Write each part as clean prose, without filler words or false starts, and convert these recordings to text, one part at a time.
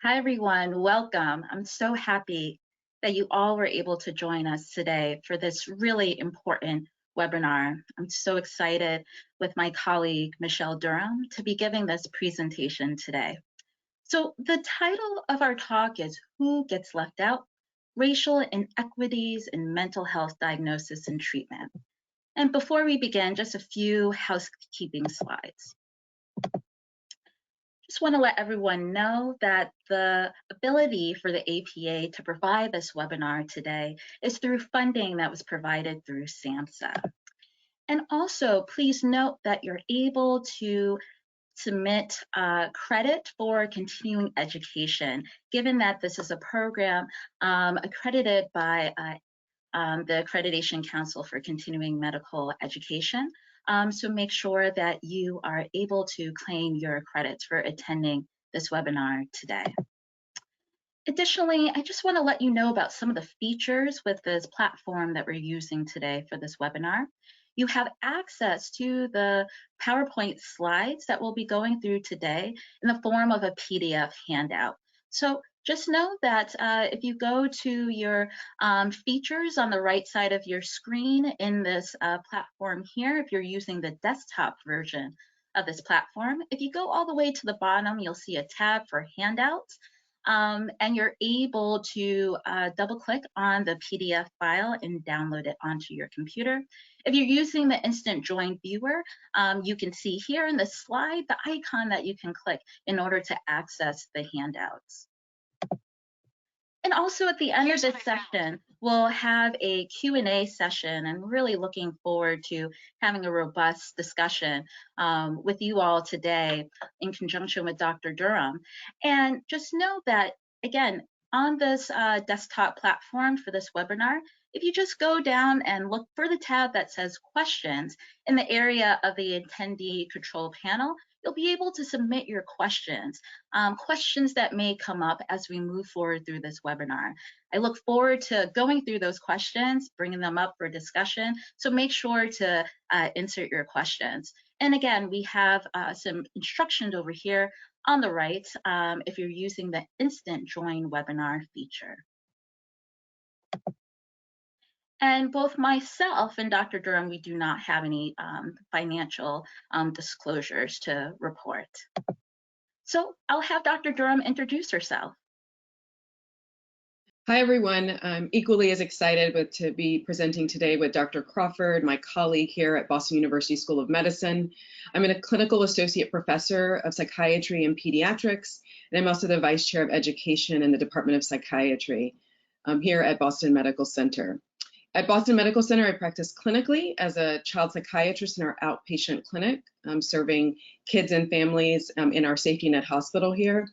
Hi, everyone. Welcome. I'm so happy that you all were able to join us today for this really important webinar. I'm so excited with my colleague, Michelle Durham, to be giving this presentation today. So the title of our talk is Who Gets Left Out? Racial Inequities in Mental Health Diagnosis and Treatment. And before we begin, just a few housekeeping slides. Just want to let everyone know that the ability for the APA to provide this webinar today is through funding that was provided through SAMHSA. And also, please note that you're able to submit credit for continuing education, given that this is a program accredited by the Accreditation Council for Continuing Medical Education. So make sure that you are able to claim your credits for attending this webinar today. Additionally, I just want to let you know about some of the features with this platform that we're using today for this webinar. You have access to the PowerPoint slides that we'll be going through today in the form of a PDF handout. So just know that if you go to your features on the right side of your screen in this platform here, if you're using the desktop version of this platform, if you go all the way to the bottom, you'll see a tab for handouts. And you're able to double click on the PDF file and download it onto your computer. If you're using the Instant Join Viewer, you can see here in the slide the icon that you can click in order to access the handouts. And also at the end of this session, we'll have a Q&A session, and really looking forward to having a robust discussion with you all today in conjunction with Dr. Durham. And just know that, again, on this desktop platform for this webinar, if you just go down and look for the tab that says questions in the area of the attendee control panel, you'll be able to submit your questions, questions that may come up as we move forward through this webinar. I look forward to going through those questions, bringing them up for discussion, so make sure to insert your questions. And again, we have some instructions over here on the right if you're using the Instant Join Webinar feature. And both myself and Dr. Durham, we do not have any financial disclosures to report. So I'll have Dr. Durham introduce herself. Hi, everyone. I'm equally as excited to be presenting today with Dr. Crawford, my colleague here at Boston University School of Medicine. I'm a clinical associate professor of psychiatry and pediatrics, and I'm also the vice chair of education in the Department of Psychiatry here at Boston Medical Center. At Boston Medical Center, I practice clinically as a child psychiatrist in our outpatient clinic, serving kids and families in our safety net hospital here,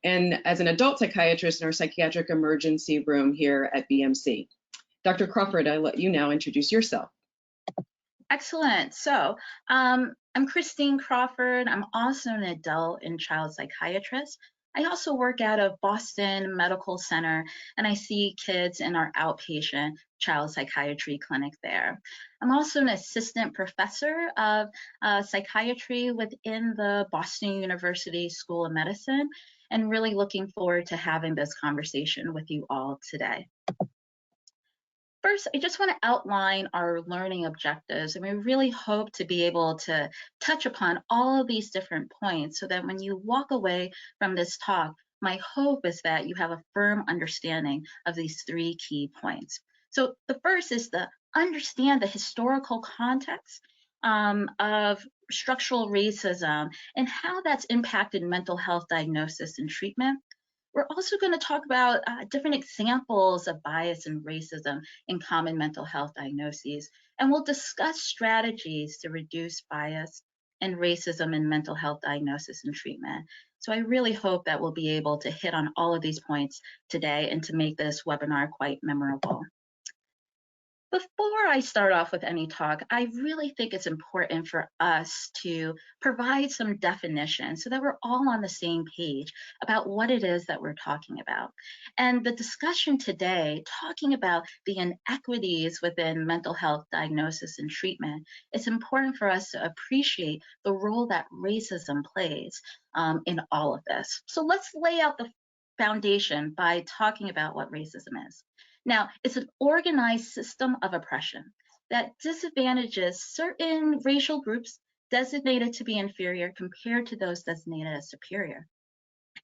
and as an adult psychiatrist in our psychiatric emergency room here at BMC. Dr. Crawford, I let you now introduce yourself. Excellent. So I'm Christine Crawford. I'm also an adult and child psychiatrist. I also work at a Boston Medical Center, and I see kids in our outpatient child psychiatry clinic there. I'm also an assistant professor of psychiatry within the Boston University School of Medicine, and really looking forward to having this conversation with you all today. First, I just want to outline our learning objectives, and we really hope to be able to touch upon all of these different points so that when you walk away from this talk, my hope is that you have a firm understanding of these three key points. So the first is to understand the historical context of structural racism and how that's impacted mental health diagnosis and treatment. We're also going to talk about different examples of bias and racism in common mental health diagnoses, and we'll discuss strategies to reduce bias and racism in mental health diagnosis and treatment. So I really hope that we'll be able to hit on all of these points today and to make this webinar quite memorable. Before I start off with any talk, I really think it's important for us to provide some definition so that we're all on the same page about what it is that we're talking about. And the discussion today, talking about the inequities within mental health diagnosis and treatment, it's important for us to appreciate the role that racism plays in all of this. So let's lay out the foundation by talking about what racism is. Now, it's an organized system of oppression that disadvantages certain racial groups designated to be inferior compared to those designated as superior.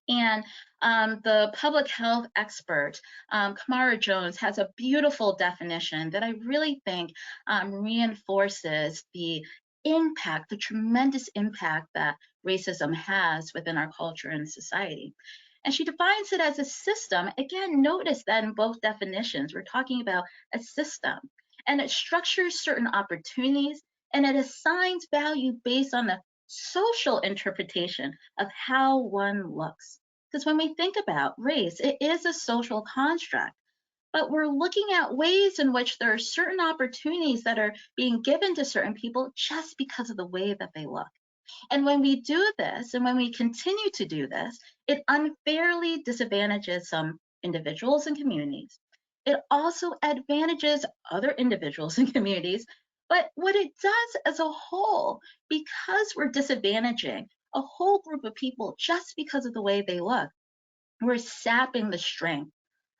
And the public health expert, Kamara Jones, has a beautiful definition that I really think reinforces the impact, the tremendous impact that racism has within our culture and society. And she defines it as a system. Again, notice that in both definitions, we're talking about a system, and it structures certain opportunities and it assigns value based on the social interpretation of how one looks. Because when we think about race, it is a social construct, but we're looking at ways in which there are certain opportunities that are being given to certain people just because of the way that they look. And when we do this, and when we continue to do this, it unfairly disadvantages some individuals and communities. It also advantages other individuals and communities. But what it does as a whole, because we're disadvantaging a whole group of people just because of the way they look, we're sapping the strength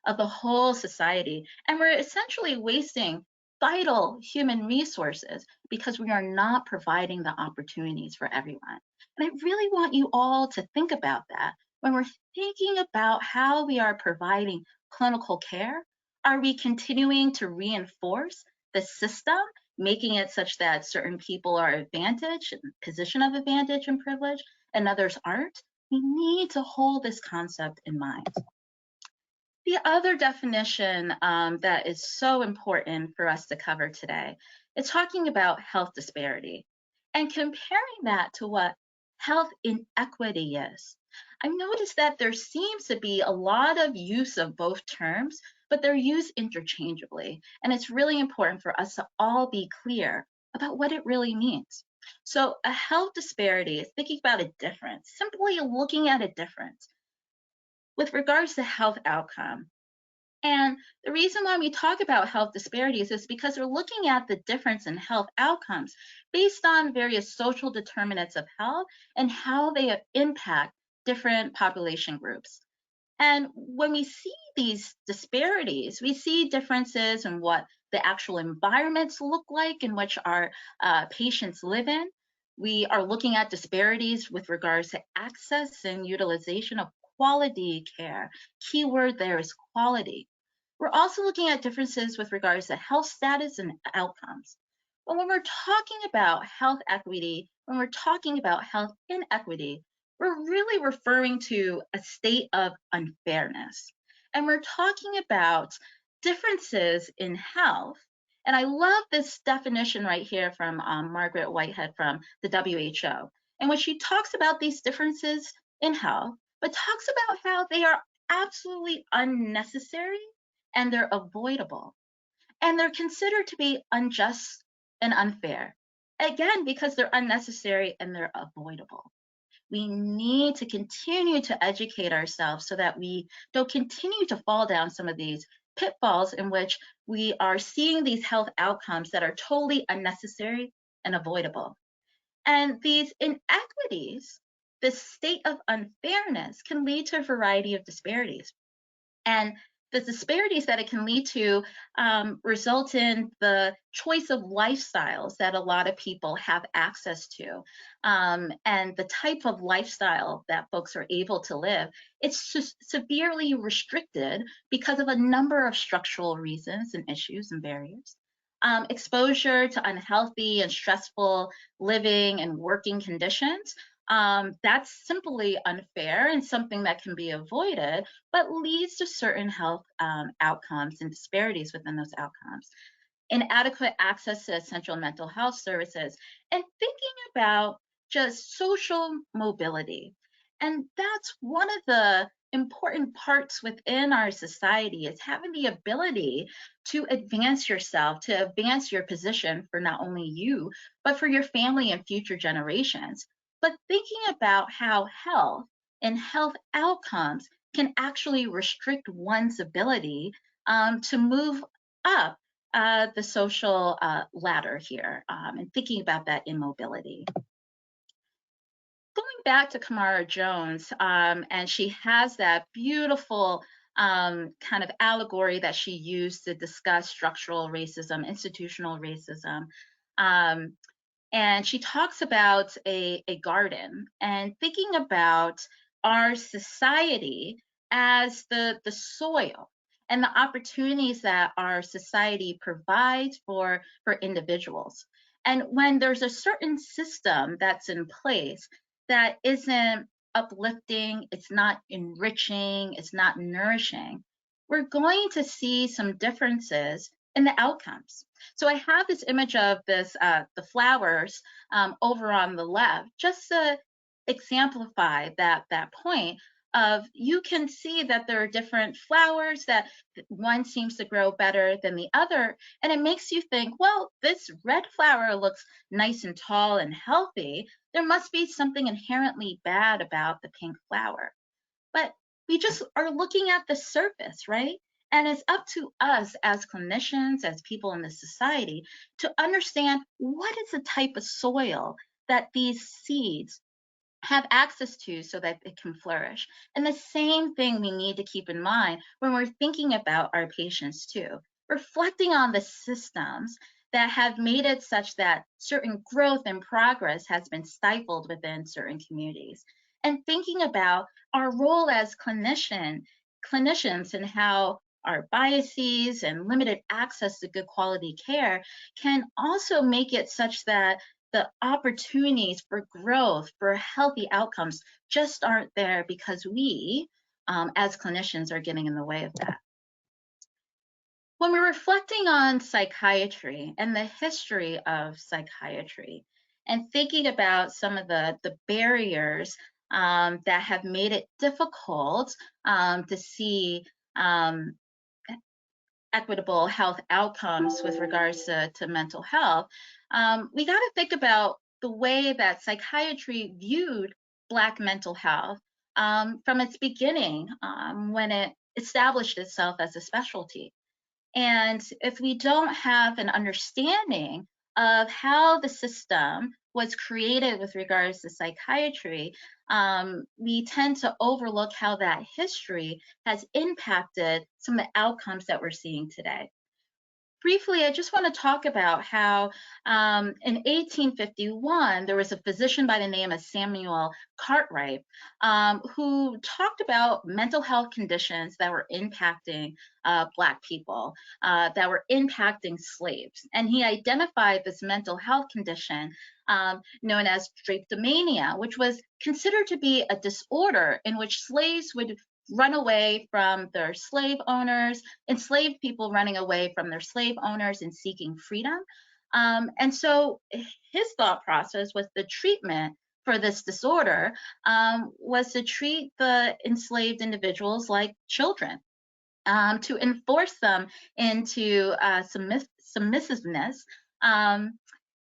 of the whole society, and we're essentially wasting vital human resources because we are not providing the opportunities for everyone. And I really want you all to think about that when we're thinking about how we are providing clinical care. Are we continuing to reinforce the system, making it such that certain people are advantaged, in position of advantage and privilege, and others aren't? We need to hold this concept in mind. The other definition that is so important for us to cover today is talking about health disparity and comparing that to what health inequity is. I've noticed that there seems to be a lot of use of both terms, but they're used interchangeably. And it's really important for us to all be clear about what it really means. So, a health disparity is thinking about a difference, simply looking at a difference with regards to health outcome. And the reason why we talk about health disparities is because we're looking at the difference in health outcomes based on various social determinants of health and how they impact different population groups. And when we see these disparities, we see differences in what the actual environments look like in which our patients live in. We are looking at disparities with regards to access and utilization of quality care. Keyword there is quality. We're also looking at differences with regards to health status and outcomes. But when we're talking about health equity, when we're talking about health inequity, we're really referring to a state of unfairness. And we're talking about differences in health. And I love this definition right here from Margaret Whitehead from the WHO, in which she talks about these differences in health, but talks about how they are absolutely unnecessary and they're avoidable. And they're considered to be unjust and unfair. Again, because they're unnecessary and they're avoidable. We need to continue to educate ourselves so that we don't continue to fall down some of these pitfalls in which we are seeing these health outcomes that are totally unnecessary and avoidable. And these inequities, this state of unfairness, can lead to a variety of disparities. And the disparities that it can lead to result in the choice of lifestyles that a lot of people have access to, and the type of lifestyle that folks are able to live. It's severely restricted because of a number of structural reasons and issues and barriers. Exposure to unhealthy and stressful living and working conditions, that's simply unfair and something that can be avoided, but leads to certain health outcomes and disparities within those outcomes. Inadequate access to essential mental health services, and thinking about just social mobility. And that's one of the important parts within our society is having the ability to advance yourself, to advance your position for not only you, but for your family and future generations. But thinking about how health and health outcomes can actually restrict one's ability to move up the social ladder here, and thinking about that immobility. Going back to Kamara Jones, and she has that beautiful kind of allegory that she used to discuss structural racism, institutional racism. Um, and she talks about a garden and thinking about our society as the soil and the opportunities that our society provides for individuals. And when there's a certain system that's in place that isn't uplifting, it's not enriching, it's not nourishing, we're going to see some differences in the outcomes. So I have this image of this the flowers over on the left, just to exemplify that point of you can see that there are different flowers that one seems to grow better than the other, and it makes you think, well, this red flower looks nice and tall and healthy. There must be something inherently bad about the pink flower. But we just are looking at the surface, right? And it's up to us as clinicians, as people in the society, to understand what is the type of soil that these seeds have access to so that it can flourish. And the same thing we need to keep in mind when we're thinking about our patients too, reflecting on the systems that have made it such that certain growth and progress has been stifled within certain communities. And thinking about our role as clinicians and how our biases and limited access to good quality care can also make it such that the opportunities for growth, for healthy outcomes just aren't there because we, as clinicians, are getting in the way of that. When we're reflecting on psychiatry and the history of psychiatry and thinking about some of the barriers that have made it difficult to see equitable health outcomes with regards to mental health, we got to think about the way that psychiatry viewed Black mental health from its beginning when it established itself as a specialty. And if we don't have an understanding of how the system was created with regards to psychiatry, we tend to overlook how that history has impacted some of the outcomes that we're seeing today. Briefly, I just want to talk about how in 1851, there was a physician by the name of Samuel Cartwright who talked about mental health conditions that were impacting Black people, that were impacting slaves. And he identified this mental health condition known as drapetomania, which was considered to be a disorder in which slaves would run away from their slave owners, enslaved people running away from their slave owners and seeking freedom. And so his thought process was the treatment for this disorder was to treat the enslaved individuals like children, to enforce them into submissiveness.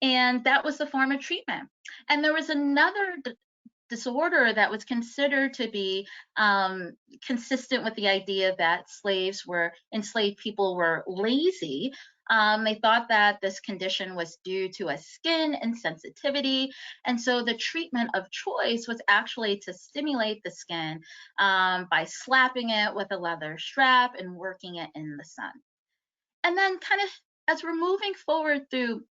And that was the form of treatment. And there was another disorder that was considered to be consistent with the idea that enslaved people were lazy. They thought that this condition was due to a skin insensitivity. And so the treatment of choice was actually to stimulate the skin by slapping it with a leather strap and working it in the sun. And then, kind of, as we're moving forward through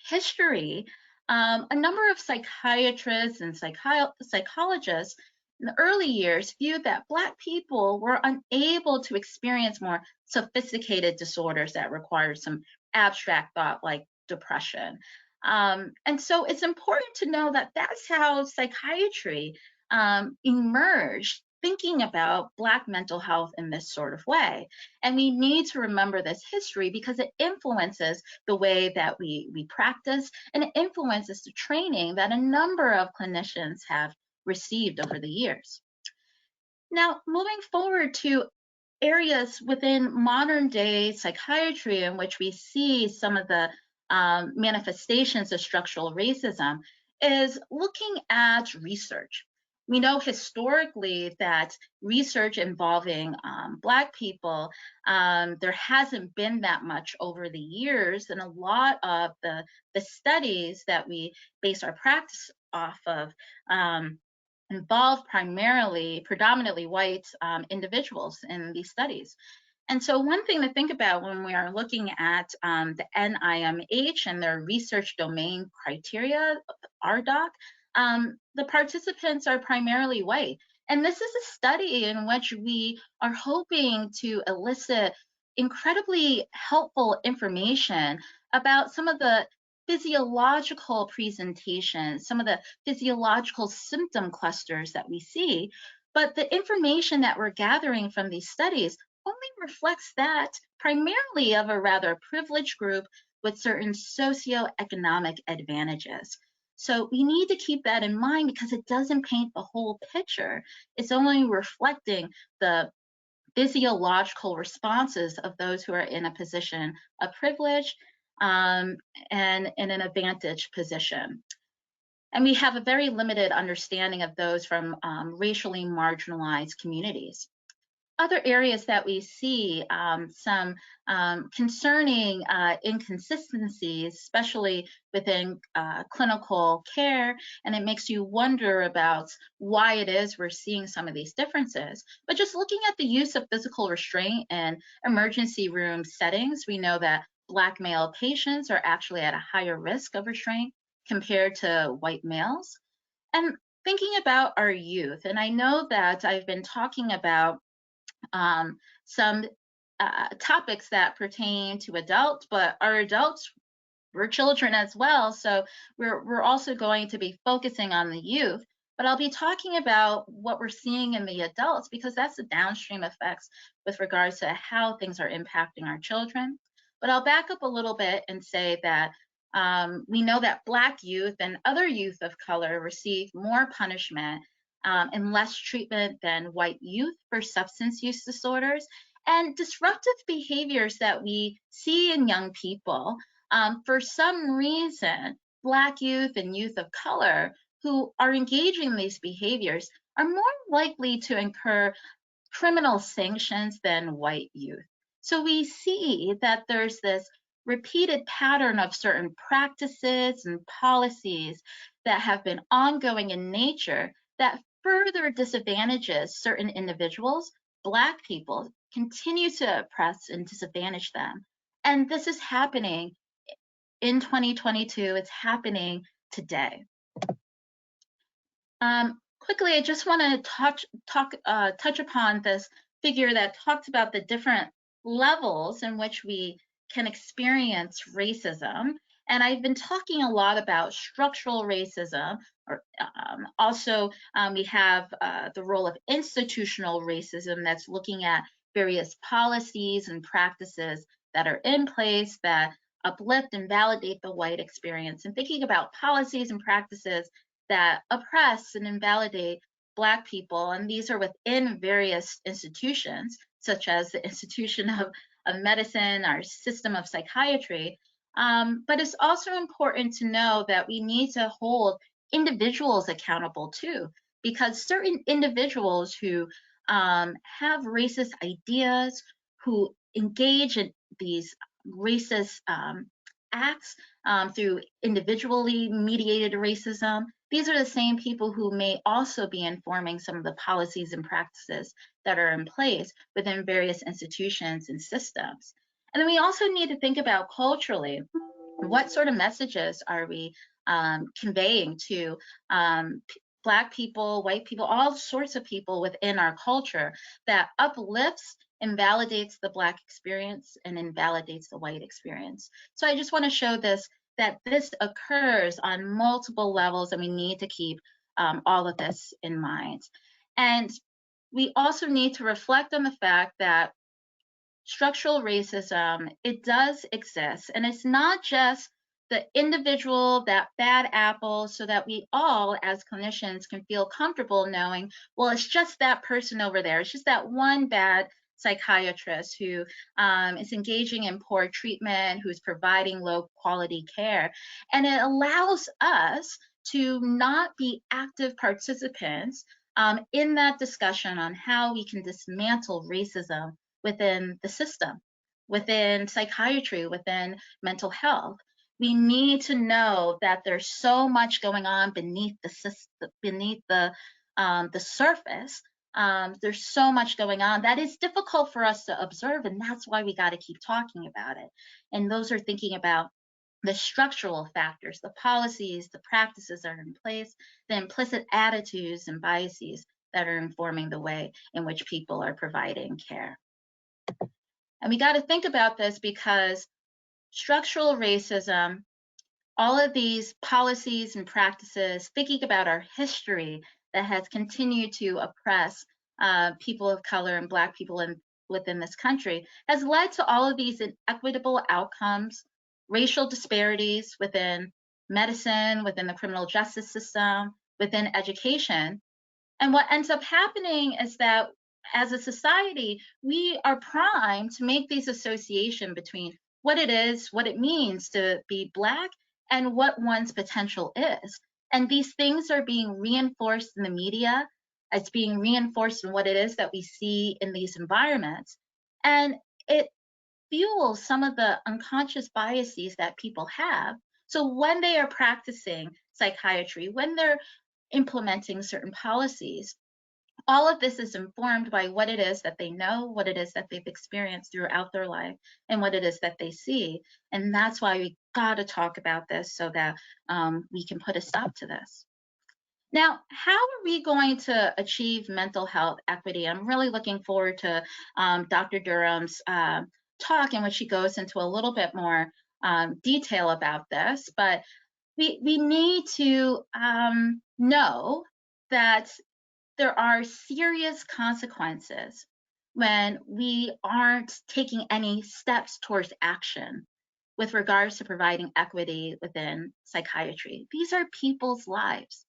history, a number of psychiatrists and psychologists in the early years viewed that Black people were unable to experience more sophisticated disorders that required some abstract thought like depression. And so it's important to know that that's how psychiatry emerged, thinking about Black mental health in this sort of way. And we need to remember this history because it influences the way that we practice, and it influences the training that a number of clinicians have received over the years. Now, moving forward to areas within modern day psychiatry in which we see some of the manifestations of structural racism is looking at research. We know historically that research involving Black people, there hasn't been that much over the years, and a lot of the studies that we base our practice off of involved predominantly white individuals in these studies. And so one thing to think about when we are looking at the NIMH and their research domain criteria, RDoC, the participants are primarily white. And this is a study in which we are hoping to elicit incredibly helpful information about some of the physiological presentations, some of the physiological symptom clusters that we see. But the information that we're gathering from these studies only reflects that primarily of a rather privileged group with certain socioeconomic advantages. So we need to keep that in mind because it doesn't paint the whole picture. It's only reflecting the physiological responses of those who are in a position of privilege and in an advantaged position. And we have a very limited understanding of those from racially marginalized communities. Other areas that we see some concerning inconsistencies, especially within clinical care, and it makes you wonder about why it is we're seeing some of these differences. But just looking at the use of physical restraint in emergency room settings, we know that Black male patients are actually at a higher risk of restraint compared to white males. And thinking about our youth, and I know that I've been talking about some topics that pertain to adults, but our adults, we're children as well. So we're also going to be focusing on the youth, but I'll be talking about what we're seeing in the adults because that's the downstream effects with regards to how things are impacting our children. But I'll back up a little bit and say that we know that Black youth and other youth of color receive more punishment and less treatment than white youth for substance use disorders and disruptive behaviors that we see in young people. For some reason, Black youth and youth of color who are engaging in these behaviors are more likely to incur criminal sanctions than white youth. So we see that there's this repeated pattern of certain practices and policies that have been ongoing in nature that further disadvantages certain individuals, Black people, continue to oppress and disadvantage them. And this is happening in 2022, it's happening today. Quickly, I just want to touch upon this figure that talks about the different levels in which we can experience racism. And I've been talking a lot about structural racism, or also we have the role of institutional racism that's looking at various policies and practices that are in place that uplift and validate the white experience, and thinking about policies and practices that oppress and invalidate Black people. And these are within various institutions, such as the institution of medicine, our system of psychiatry. But it's also important to know that we need to hold individuals accountable too, because certain individuals who have racist ideas, who engage in these racist acts through individually mediated racism, these are the same people who may also be informing some of the policies and practices that are in place within various institutions and systems. And then we also need to think about culturally, what sort of messages are we conveying to Black people, white people, all sorts of people within our culture that uplifts and validates the Black experience and invalidates the white experience. So I just want to show this, that this occurs on multiple levels, and we need to keep all of this in mind. And we also need to reflect on the fact that structural racism, it does exist, and it's not just the individual, that bad apple, so that we all as clinicians can feel comfortable knowing, well, it's just that person over there, it's just that one bad psychiatrist who is engaging in poor treatment, who's providing low quality care. And it allows us to not be active participants in that discussion on how we can dismantle racism within the system, within psychiatry, within mental health. We need to know that there's so much going on beneath the system, beneath the the surface, there's so much going on that is difficult for us to observe, and that's why we got to keep talking about it. And those are thinking about the structural factors, the policies, the practices that are in place, the implicit attitudes and biases that are informing the way in which people are providing care. And we got to think about this because structural racism, all of these policies and practices, thinking about our history that has continued to oppress people of color and Black people within this country, has led to all of these inequitable outcomes, racial disparities within medicine, within the criminal justice system, within education. And what ends up happening is that as a society, we are primed to make these association between what it is, what it means to be Black, and what one's potential is. And these things are being reinforced in the media, it's being reinforced in what it is that we see in these environments. And it fuels some of the unconscious biases that people have. So when they are practicing psychiatry, when they're implementing certain policies, all of this is informed by what it is that they know, what it is that they've experienced throughout their life, and what it is that they see. And that's why we got to talk about this so that we can put a stop to this. Now, how are we going to achieve mental health equity? I'm really looking forward to Dr. Durham's talk, in which she goes into a little bit more detail about this. But we need to know that there are serious consequences when we aren't taking any steps towards action with regards to providing equity within psychiatry. These are people's lives.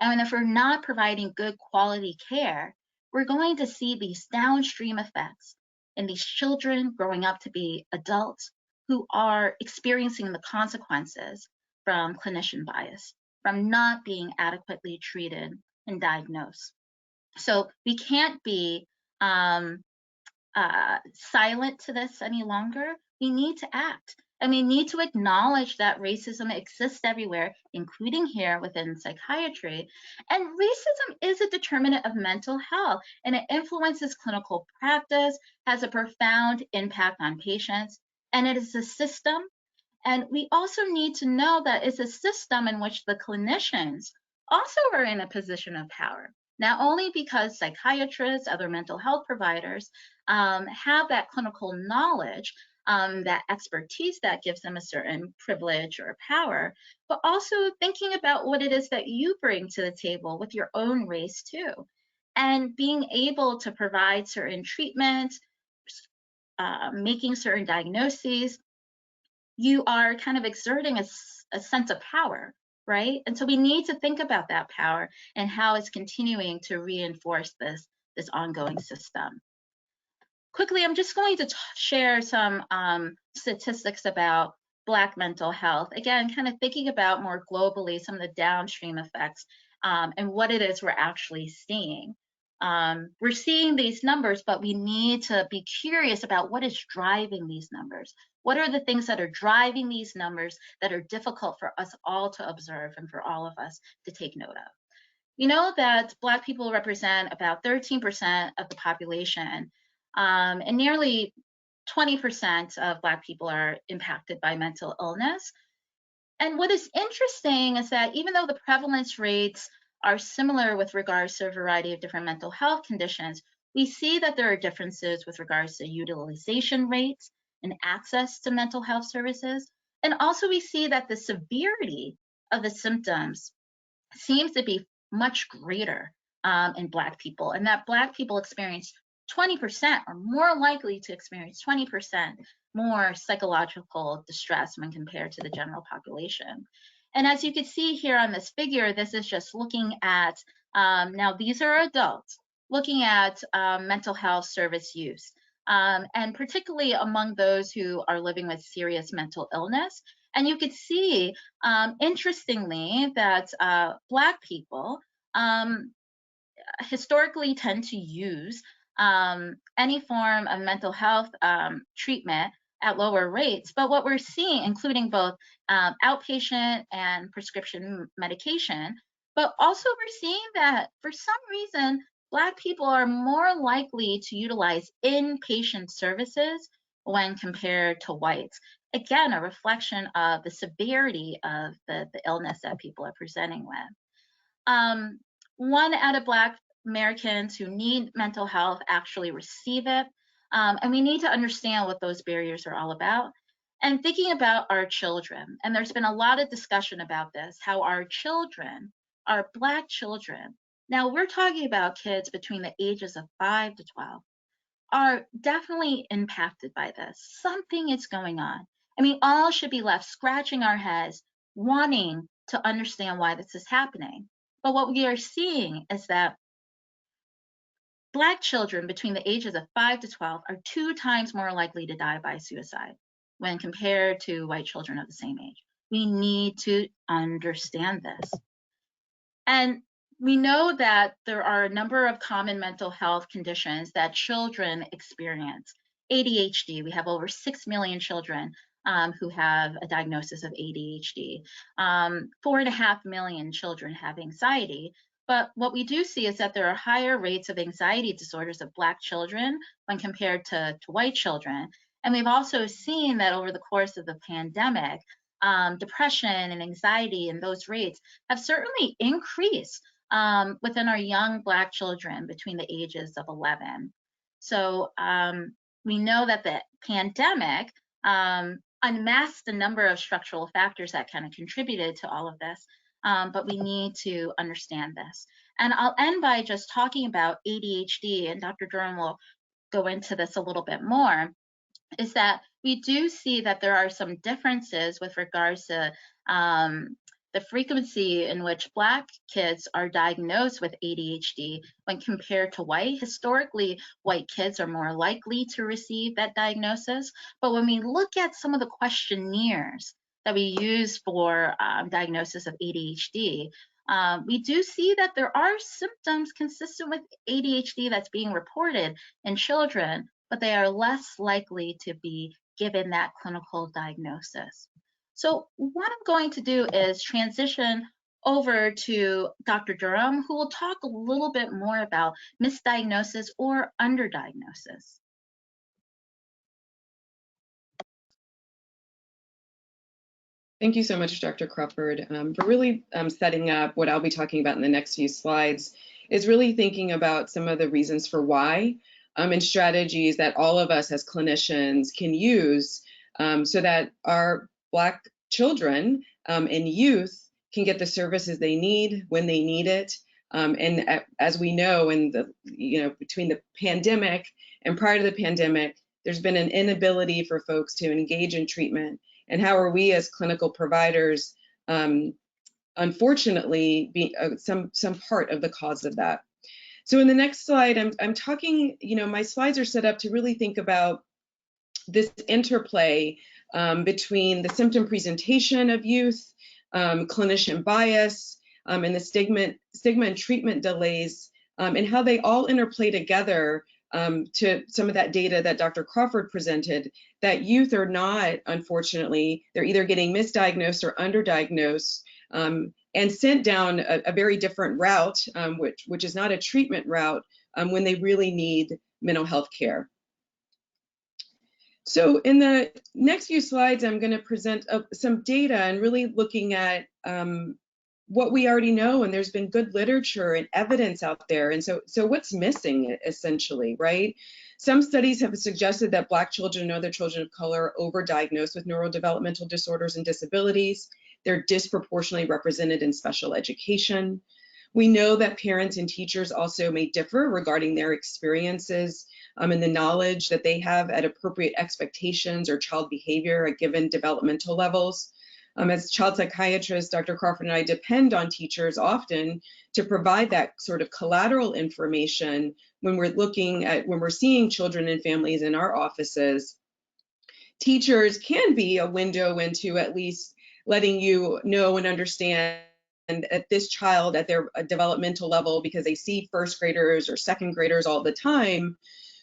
And if we're not providing good quality care, we're going to see these downstream effects in these children growing up to be adults who are experiencing the consequences from clinician bias, from not being adequately treated and diagnosed. So we can't be silent to this any longer. We need to act. And we need to acknowledge that racism exists everywhere, including here within psychiatry. And racism is a determinant of mental health, and it influences clinical practice, has a profound impact on patients, and it is a system. And we also need to know that it's a system in which the clinicians also are in a position of power, not only because psychiatrists, other mental health providers have that clinical knowledge, that expertise that gives them a certain privilege or power, but also thinking about what it is that you bring to the table with your own race too, and being able to provide certain treatments, making certain diagnoses. You are kind of exerting a sense of power, right? And so we need to think about that power and how it's continuing to reinforce this ongoing system. Quickly, I'm just going to share some statistics about Black mental health. Again, kind of thinking about more globally some of the downstream effects and what it is we're actually seeing. We're seeing these numbers, but we need to be curious about what is driving these numbers. What are the things that are driving these numbers that are difficult for us all to observe and for all of us to take note of? We know that Black people represent about 13% of the population, and nearly 20% of Black people are impacted by mental illness. And what is interesting is that even though the prevalence rates are similar with regards to a variety of different mental health conditions, we see that there are differences with regards to utilization rates and access to mental health services. And also we see that the severity of the symptoms seems to be much greater in Black people, and that Black people experience 20% are more likely to experience 20% more psychological distress when compared to the general population. And as you can see here on this figure, this is just looking at, now these are adults, looking at mental health service use, and particularly among those who are living with serious mental illness. And you could see, interestingly, that Black people historically tend to use any form of mental health treatment at lower rates. But what we're seeing, including both outpatient and prescription medication, But also we're seeing that for some reason, Black people are more likely to utilize inpatient services when compared to whites. Again, a reflection of the severity of the illness that people are presenting with. Um, 1 out of Black Americans who need mental health actually receive it. And we need to understand what those barriers are all about. And thinking about our children, and there's been a lot of discussion about this, how our children, our Black children, now we're talking about kids between the ages of 5 to 12, are definitely impacted by this. Something is going on. And we all should be left scratching our heads, wanting to understand why this is happening. But what we are seeing is that Black children between the ages of 5 to 12 are 2 times more likely to die by suicide when compared to white children of the same age. We need to understand this. And we know that there are a number of common mental health conditions that children experience. ADHD, we have over 6 million children who have a diagnosis of ADHD. 4.5 million children have anxiety. But what we do see is that there are higher rates of anxiety disorders of Black children when compared to white children. And we've also seen that over the course of the pandemic, depression and anxiety and those rates have certainly increased within our young Black children between the ages of 11. So we know that the pandemic unmasked a number of structural factors that kind of contributed to all of this, but we need to understand this. And I'll end by just talking about ADHD, and Dr. Durham will go into this a little bit more, is that we do see that there are some differences with regards to the frequency in which Black kids are diagnosed with ADHD when compared to white. Historically, white kids are more likely to receive that diagnosis. But when we look at some of the questionnaires that we use for diagnosis of ADHD, we do see that there are symptoms consistent with ADHD that's being reported in children, but they are less likely to be given that clinical diagnosis. So what I'm going to do is transition over to Dr. Durham, who will talk a little bit more about misdiagnosis or underdiagnosis. Thank you so much, Dr. Crawford, for really setting up what I'll be talking about in the next few slides, is really thinking about some of the reasons for why and strategies that all of us as clinicians can use so that our Black children and youth can get the services they need when they need it. And as we know, between the pandemic and prior to the pandemic, there's been an inability for folks to engage in treatment. And how are we as clinical providers, unfortunately, be some part of the cause of that? So in the next slide, I'm talking, my slides are set up to really think about this interplay between the symptom presentation of youth, clinician bias, and the stigma and treatment delays, and how they all interplay together to some of that data that Dr. Crawford presented, that youth are not, unfortunately, they're either getting misdiagnosed or underdiagnosed and sent down a very different route, which is not a treatment route when they really need mental health care. So in the next few slides, I'm going to present some data and really looking at what we already know, and there's been good literature and evidence out there. And so what's missing, essentially, right? Some studies have suggested that Black children and other children of color are overdiagnosed with neurodevelopmental disorders and disabilities. They're disproportionately represented in special education. We know that parents and teachers also may differ regarding their experiences and the knowledge that they have at appropriate expectations or child behavior at given developmental levels. As child psychiatrists, Dr. Crawford and I depend on teachers often to provide that sort of collateral information when we're seeing children and families in our offices. Teachers can be a window into at least letting you know and understand at this child at their developmental level, because they see first graders or second graders all the time,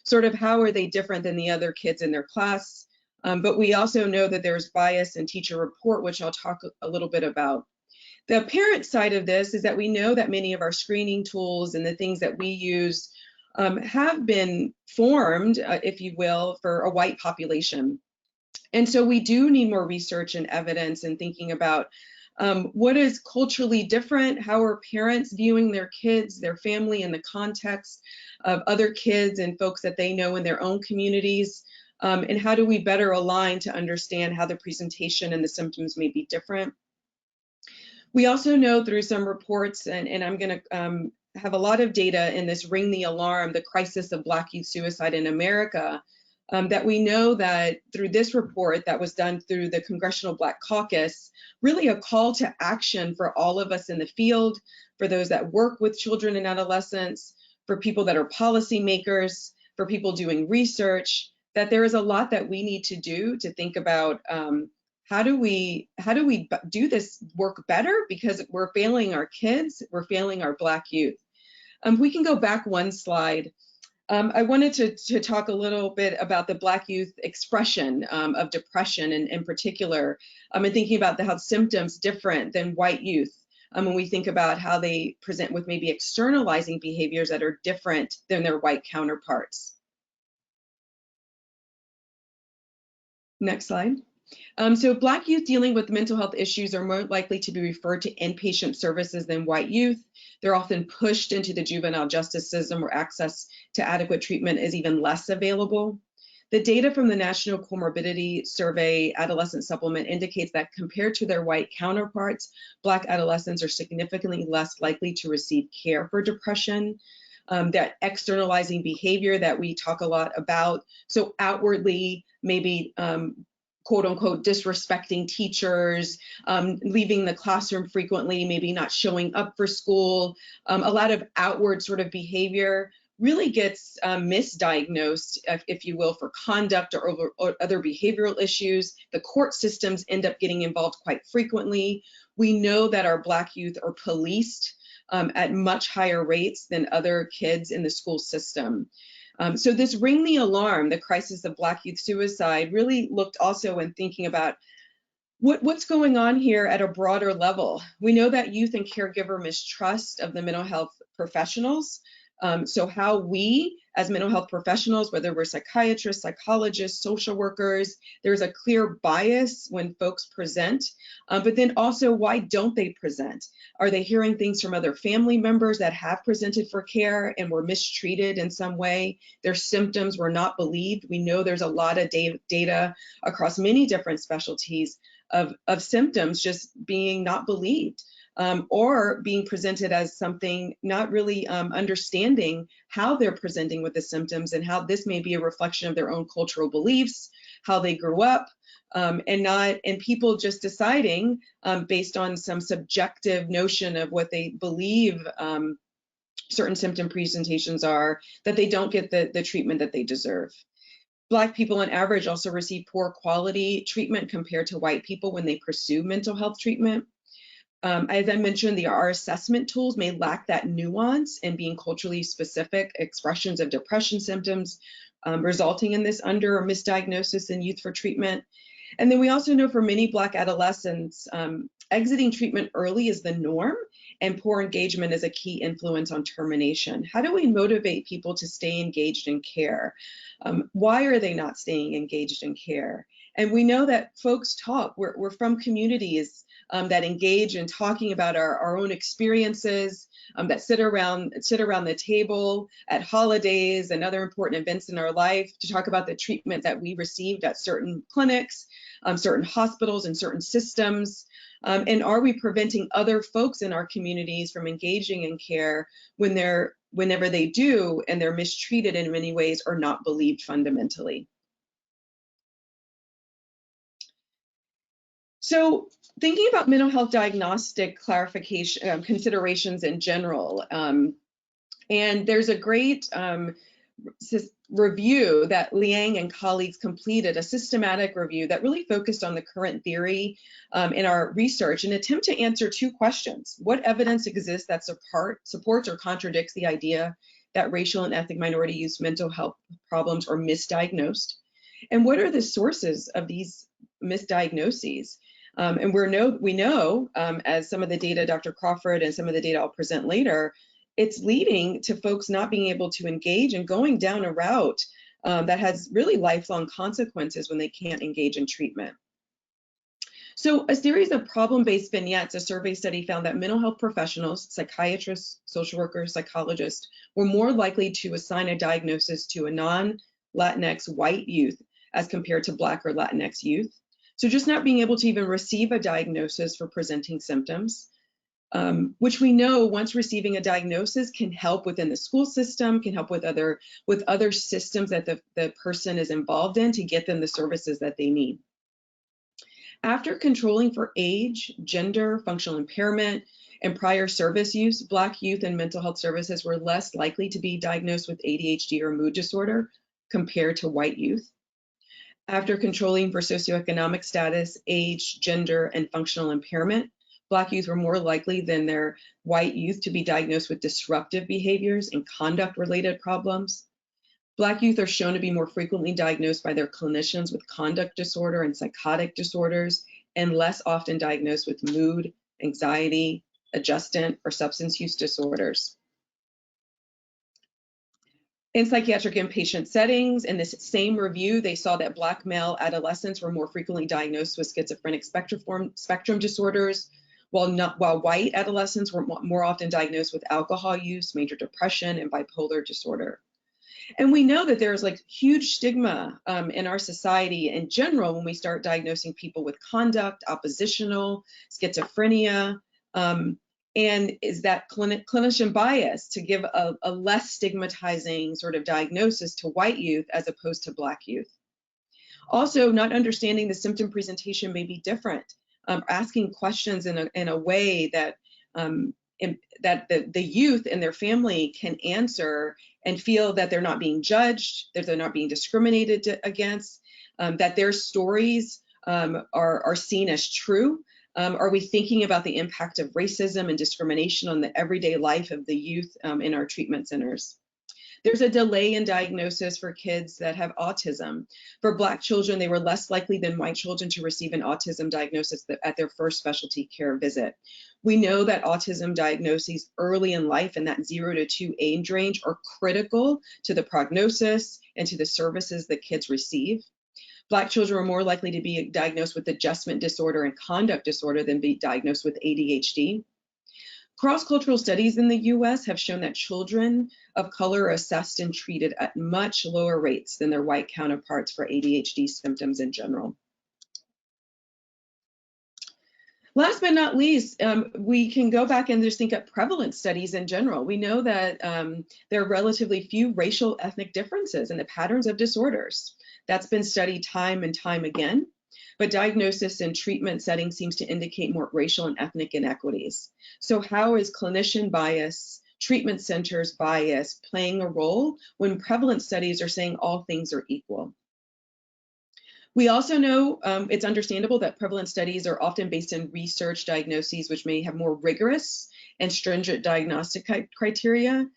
sort of how are they different than the other kids in their class. But we also know that there's bias in teacher report, which I'll talk a little bit about. The parent side of this is that we know that many of our screening tools and the things that we use have been formed, if you will, for a white population. And so we do need more research and evidence and thinking about what is culturally different, how are parents viewing their kids, their family in the context of other kids and folks that they know in their own communities, and how do we better align to understand how the presentation and the symptoms may be different. We also know through some reports, and I'm going to have a lot of data in this Ring the Alarm, the crisis of Black youth suicide in America, that we know that through this report that was done through the Congressional Black Caucus, really a call to action for all of us in the field, for those that work with children and adolescents, for people that are policymakers, for people doing research, that there is a lot that we need to do to think about how do we do this work better, because we're failing our kids, we're failing our Black youth. We can go back one slide. I wanted to talk a little bit about the Black youth expression of depression in particular, and thinking about how symptoms different than white youth when we think about how they present with maybe externalizing behaviors that are different than their white counterparts. Next slide. So Black youth dealing with mental health issues are more likely to be referred to inpatient services than white youth. They're often pushed into the juvenile justice system where access to adequate treatment is even less available. The data from the National Comorbidity Survey Adolescent Supplement indicates that compared to their white counterparts, Black adolescents are significantly less likely to receive care for depression. That externalizing behavior that we talk a lot about, so outwardly maybe quote unquote disrespecting teachers, leaving the classroom frequently, maybe not showing up for school, a lot of outward sort of behavior really gets misdiagnosed, if you will, for conduct or other behavioral issues. The court systems end up getting involved quite frequently. We know that our Black youth are policed at much higher rates than other kids in the school system. So this Ring the Alarm, the crisis of Black youth suicide, really looked also in thinking about what's going on here at a broader level. We know that youth and caregiver mistrust of the mental health professionals. So how we as mental health professionals, whether we're psychiatrists, psychologists, social workers, there's a clear bias when folks present, but then also why don't they present? Are they hearing things from other family members that have presented for care and were mistreated in some way? Their symptoms were not believed. We know there's a lot of data across many different specialties of symptoms just being not believed. Or being presented as something not really understanding how they're presenting with the symptoms and how this may be a reflection of their own cultural beliefs, how they grew up, and people just deciding based on some subjective notion of what they believe certain symptom presentations are, that they don't get the treatment that they deserve. Black people on average also receive poor quality treatment compared to white people when they pursue mental health treatment. As I mentioned, our assessment tools may lack that nuance in being culturally specific expressions of depression symptoms, resulting in this under or misdiagnosis in youth for treatment. And then we also know for many Black adolescents, exiting treatment early is the norm, and poor engagement is a key influence on termination. How do we motivate people to stay engaged in care? Why are they not staying engaged in care? And we know that folks talk. We're from communities that engage in talking about our own experiences, that sit around the table at holidays and other important events in our life to talk about the treatment that we received at certain clinics, certain hospitals, and certain systems. And are we preventing other folks in our communities from engaging in care whenever they do and they're mistreated in many ways or not believed fundamentally? So thinking about mental health diagnostic clarification considerations in general, and there's a great review that Liang and colleagues completed, a systematic review that really focused on the current theory in our research, an attempt to answer two questions. What evidence exists that supports or contradicts the idea that racial and ethnic minority youth mental health problems are misdiagnosed? And what are the sources of these misdiagnoses? And we know, as some of the data Dr. Crawford and some of the data I'll present later, it's leading to folks not being able to engage and going down a route that has really lifelong consequences when they can't engage in treatment. So a series of problem-based vignettes, a survey study found that mental health professionals, psychiatrists, social workers, psychologists, were more likely to assign a diagnosis to a non-Latinx white youth as compared to Black or Latinx youth. So just not being able to even receive a diagnosis for presenting symptoms, which we know once receiving a diagnosis can help within the school system, can help with other systems that the person is involved in to get them the services that they need. After controlling for age, gender, functional impairment, and prior service use, Black youth in mental health services were less likely to be diagnosed with ADHD or mood disorder compared to white youth. After controlling for socioeconomic status, age, gender, and functional impairment, Black youth were more likely than their white youth to be diagnosed with disruptive behaviors and conduct-related problems. Black youth are shown to be more frequently diagnosed by their clinicians with conduct disorder and psychotic disorders, and less often diagnosed with mood, anxiety, adjustment, or substance use disorders. In psychiatric inpatient settings, in this same review, they saw that Black male adolescents were more frequently diagnosed with schizophrenic spectrum disorders, while white adolescents were more often diagnosed with alcohol use, major depression, and bipolar disorder. And we know that there's like huge stigma in our society in general when we start diagnosing people with conduct, oppositional, schizophrenia, and is that clinician bias to give a less stigmatizing sort of diagnosis to white youth as opposed to Black youth. Also, not understanding the symptom presentation may be different, asking questions in a way that the youth and their family can answer and feel that they're not being judged, that they're not being discriminated against, that their stories are seen as true. Are we thinking about the impact of racism and discrimination on the everyday life of the youth in our treatment centers? There's a delay in diagnosis for kids that have autism. For Black children, they were less likely than white children to receive an autism diagnosis at their first specialty care visit. We know that autism diagnoses early in life in that 0 to 2 age range are critical to the prognosis and to the services that kids receive. Black children are more likely to be diagnosed with adjustment disorder and conduct disorder than be diagnosed with ADHD. Cross-cultural studies in the US have shown that children of color are assessed and treated at much lower rates than their white counterparts for ADHD symptoms in general. Last but not least, we can go back and just think of prevalence studies in general. We know that there are relatively few racial ethnic differences in the patterns of disorders. That's been studied time and time again, but diagnosis and treatment setting seems to indicate more racial and ethnic inequities. So how is clinician bias, treatment centers bias playing a role when prevalence studies are saying all things are equal? We also know it's understandable that prevalence studies are often based in research diagnoses, which may have more rigorous and stringent diagnostic criteria.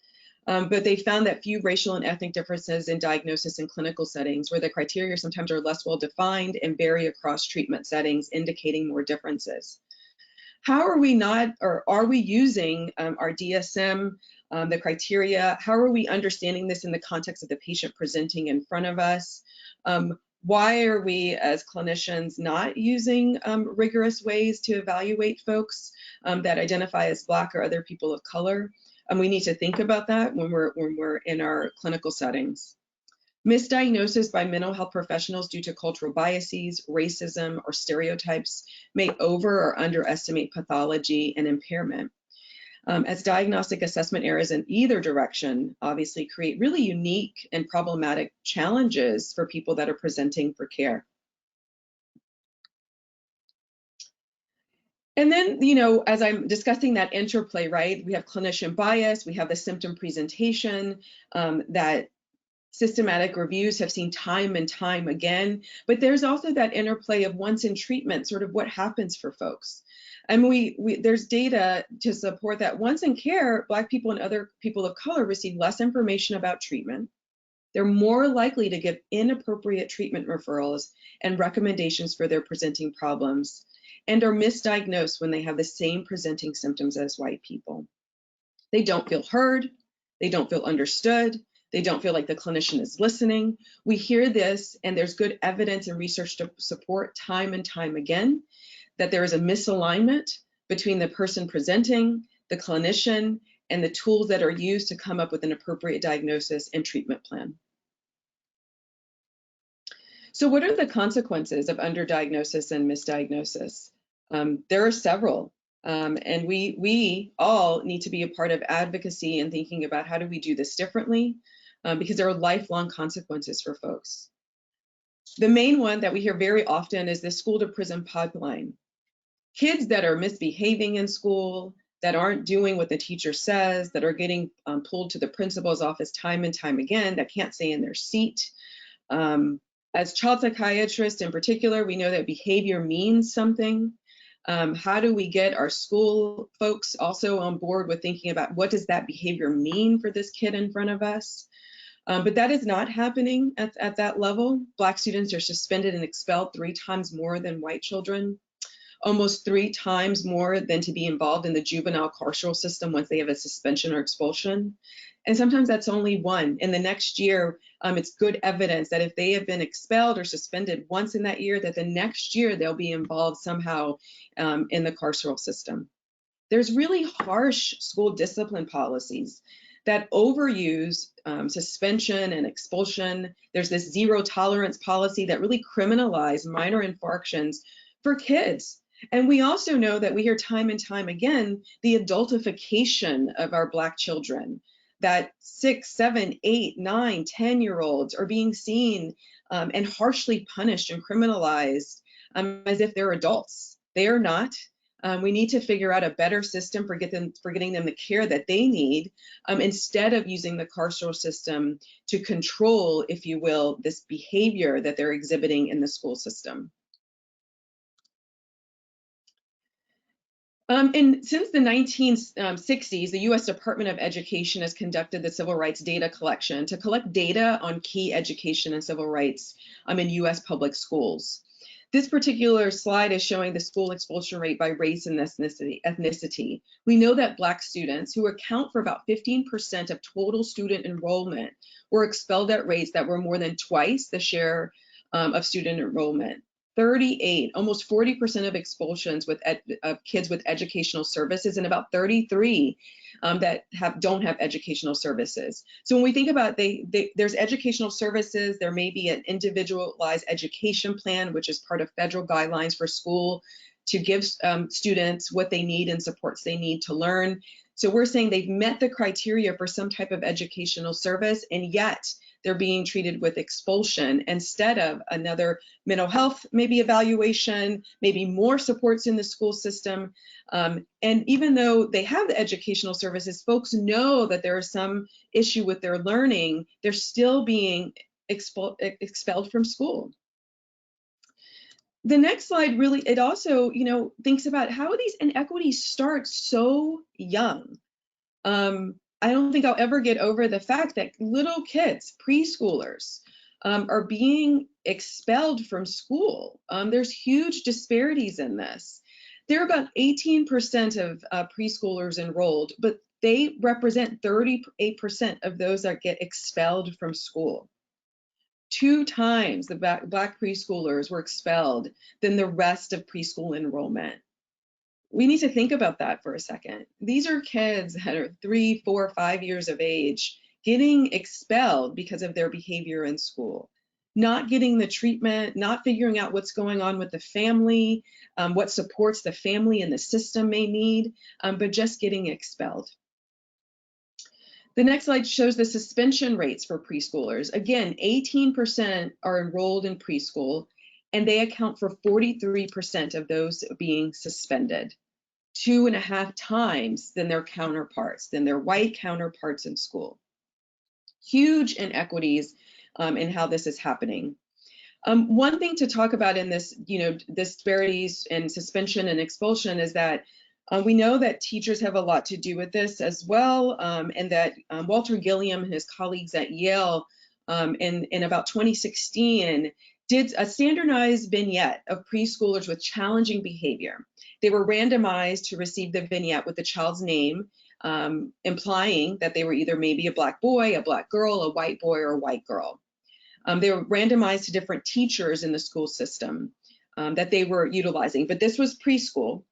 But they found that few racial and ethnic differences in diagnosis in clinical settings, where the criteria sometimes are less well defined and vary across treatment settings, indicating more differences. How are we not, or are we using our DSM, the criteria? How are we understanding this in the context of the patient presenting in front of us? Why are we as clinicians not using rigorous ways to evaluate folks that identify as Black or other people of color? We need to think about that when we're in our clinical settings. Misdiagnosis by mental health professionals due to cultural biases, racism, or stereotypes may over or underestimate pathology and impairment. As diagnostic assessment errors in either direction obviously create really unique and problematic challenges for people that are presenting for care. And then, you know, as I'm discussing that interplay, right, we have clinician bias, we have the symptom presentation that systematic reviews have seen time and time again, but there's also that interplay of once in treatment, sort of what happens for folks. And there's data to support that once in care, Black people and other people of color receive less information about treatment. They're more likely to give inappropriate treatment referrals and recommendations for their presenting problems. and are misdiagnosed when they have the same presenting symptoms as white people. They don't feel heard, they don't feel understood, they don't feel like the clinician is listening. We hear this, and there's good evidence and research to support time and time again that there is a misalignment between the person presenting, the clinician, and the tools that are used to come up with an appropriate diagnosis and treatment plan. So what are the consequences of underdiagnosis and misdiagnosis? There are several, and we all need to be a part of advocacy and thinking about how do we do this differently, because there are lifelong consequences for folks. The main one that we hear very often is the school to prison pipeline. Kids that are misbehaving in school, that aren't doing what the teacher says, that are getting pulled to the principal's office time and time again, that can't stay in their seat. As child psychiatrists in particular, we know that behavior means something. How do we get our school folks also on board with thinking about what does that behavior mean for this kid in front of us? But that is not happening at that level. Black students are suspended and expelled 3 times more than white children, almost 3 times more than to be involved in the juvenile carceral system once they have a suspension or expulsion. And sometimes that's only 1. In the next year, it's good evidence that if they have been expelled or suspended once in that year, that the next year they'll be involved somehow in the carceral system. There's really harsh school discipline policies that overuse suspension and expulsion. There's this zero tolerance policy that really criminalize minor infractions for kids. And we also know that we hear time and time again the adultification of our Black children, that 6, 7, 8, 9, 10-year-olds are being seen and harshly punished and criminalized as if they're adults. They are not. We need to figure out a better system for getting them the care that they need, instead of using the carceral system to control, if you will, this behavior that they're exhibiting in the school system. Since the 1960s, the U.S. Department of Education has conducted the Civil Rights Data Collection to collect data on key education and civil rights in U.S. public schools. This particular slide is showing the school expulsion rate by race and ethnicity. We know that Black students, who account for about 15% of total student enrollment, were expelled at rates that were more than twice the share of student enrollment. 38, almost 40% of expulsions of kids with educational services, and about 33 that don't have educational services. So when we think about there's educational services, there may be an individualized education plan, which is part of federal guidelines for school to give students what they need and supports they need to learn. So we're saying they've met the criteria for some type of educational service, and yet they're being treated with expulsion instead of another mental health, maybe evaluation, maybe more supports in the school system. And even though they have the educational services, folks know that there is some issue with their learning, they're still being expelled from school. The next slide really, it also, thinks about how these inequities start so young. I don't think I'll ever get over the fact that little kids, preschoolers, are being expelled from school. There's huge disparities in this. There are about 18% of preschoolers enrolled, but they represent 38% of those that get expelled from school. 2 times the Black preschoolers were expelled than the rest of preschool enrollment. We need to think about that for a second. These are kids that are 3, 4, 5 years of age getting expelled because of their behavior in school, not getting the treatment, not figuring out what's going on with the family, what supports the family and the system may need, but just getting expelled. The next slide shows the suspension rates for preschoolers. Again, 18% are enrolled in preschool, and they account for 43% of those being suspended, 2.5 times than their counterparts, than their white counterparts in school. Huge inequities in how this is happening. One thing to talk about in this, disparities in suspension and expulsion is that we know that teachers have a lot to do with this as well, and that Walter Gilliam and his colleagues at Yale in about 2016 did a standardized vignette of preschoolers with challenging behavior. They were randomized to receive the vignette with the child's name, implying that they were either maybe a Black boy, a Black girl, a white boy, or a white girl. They were randomized to different teachers in the school system that they were utilizing, but this was preschool.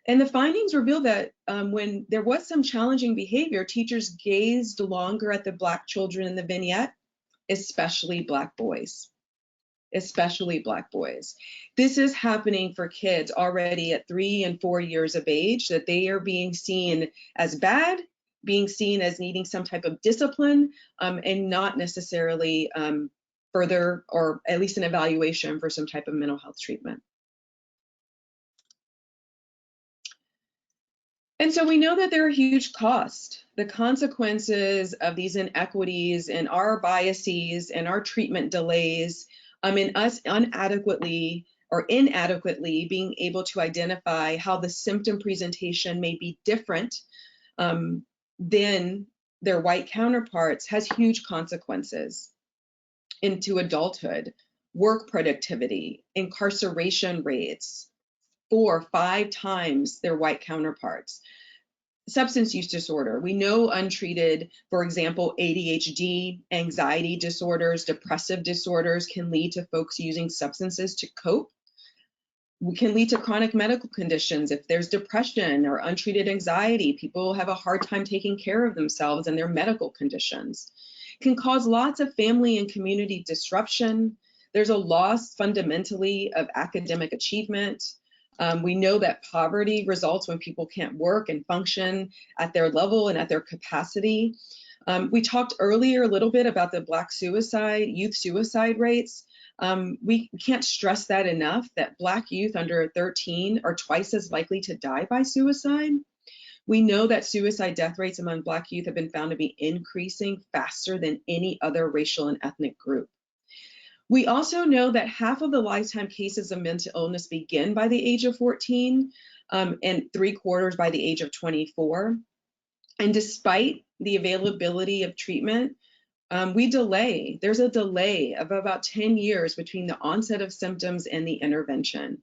And the findings revealed that when there was some challenging behavior, teachers gazed longer at the Black children in the vignette, especially Black boys. Especially Black boys. This is happening for kids already at 3 and 4 years of age, that they are being seen as bad, being seen as needing some type of discipline, and not necessarily further, or at least an evaluation for some type of mental health treatment. And so we know that there are huge costs. The consequences of these inequities and our biases and our treatment delays, in us inadequately being able to identify how the symptom presentation may be different than their white counterparts, has huge consequences into adulthood, work productivity, incarceration rates, 4 or 5 times their white counterparts. Substance use disorder. We know untreated, for example, ADHD, anxiety disorders, depressive disorders can lead to folks using substances to cope. We can lead to chronic medical conditions. If there's depression or untreated anxiety, people have a hard time taking care of themselves and their medical conditions. It can cause lots of family and community disruption. There's a loss fundamentally of academic achievement. We know that poverty results when people can't work and function at their level and at their capacity. We talked earlier a little bit about the Black suicide, youth suicide rates. We can't stress that enough, that Black youth under 13 are twice as likely to die by suicide. We know that suicide death rates among Black youth have been found to be increasing faster than any other racial and ethnic group. We also know that half of the lifetime cases of mental illness begin by the age of 14 and 3/4 by the age of 24. And despite the availability of treatment, there's a delay of about 10 years between the onset of symptoms and the intervention.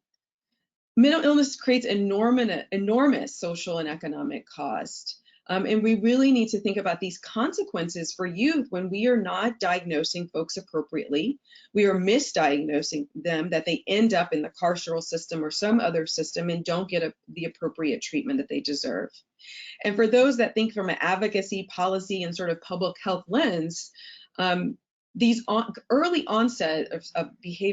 Mental illness creates enormous social and economic cost. And we really need to think about these consequences for youth when we are not diagnosing folks appropriately. We are misdiagnosing them, that they end up in the carceral system or some other system and don't get the appropriate treatment that they deserve. And for those that think from an advocacy, policy, and sort of public health lens, these early onset of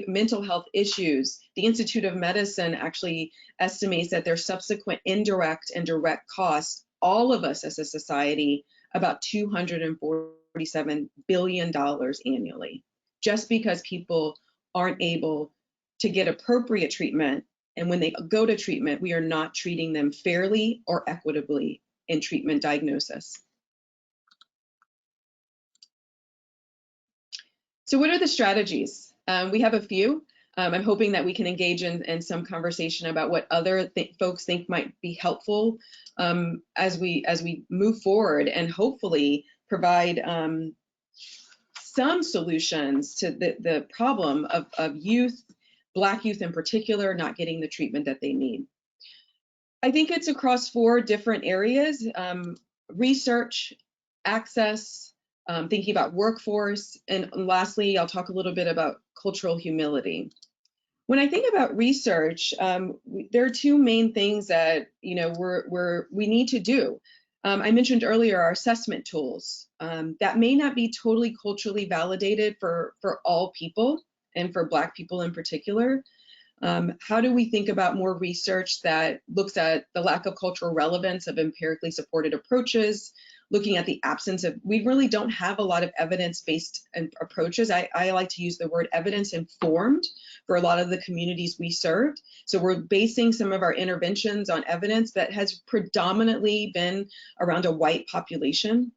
mental health issues, the Institute of Medicine actually estimates that their subsequent indirect and direct costs, all of us as a society, about $247 billion annually, just because people aren't able to get appropriate treatment. And when they go to treatment, we are not treating them fairly or equitably in treatment diagnosis. So what are the strategies? We have a few. I'm hoping that we can engage in some conversation about what other folks think might be helpful as we move forward, and hopefully provide some solutions to the problem of youth, Black youth in particular, not getting the treatment that they need. I think it's across 4 different areas: research, access, thinking about workforce, and lastly, I'll talk a little bit about cultural humility. When I think about research, there are 2 main things that we need to do. I mentioned earlier our assessment tools that may not be totally culturally validated for all people, and for Black people in particular. How do we think about more research that looks at the lack of cultural relevance of empirically supported approaches, looking at the absence of, we really don't have a lot of evidence-based approaches. I like to use the word evidence-informed for a lot of the communities we served. So we're basing some of our interventions on evidence that has predominantly been around a white population.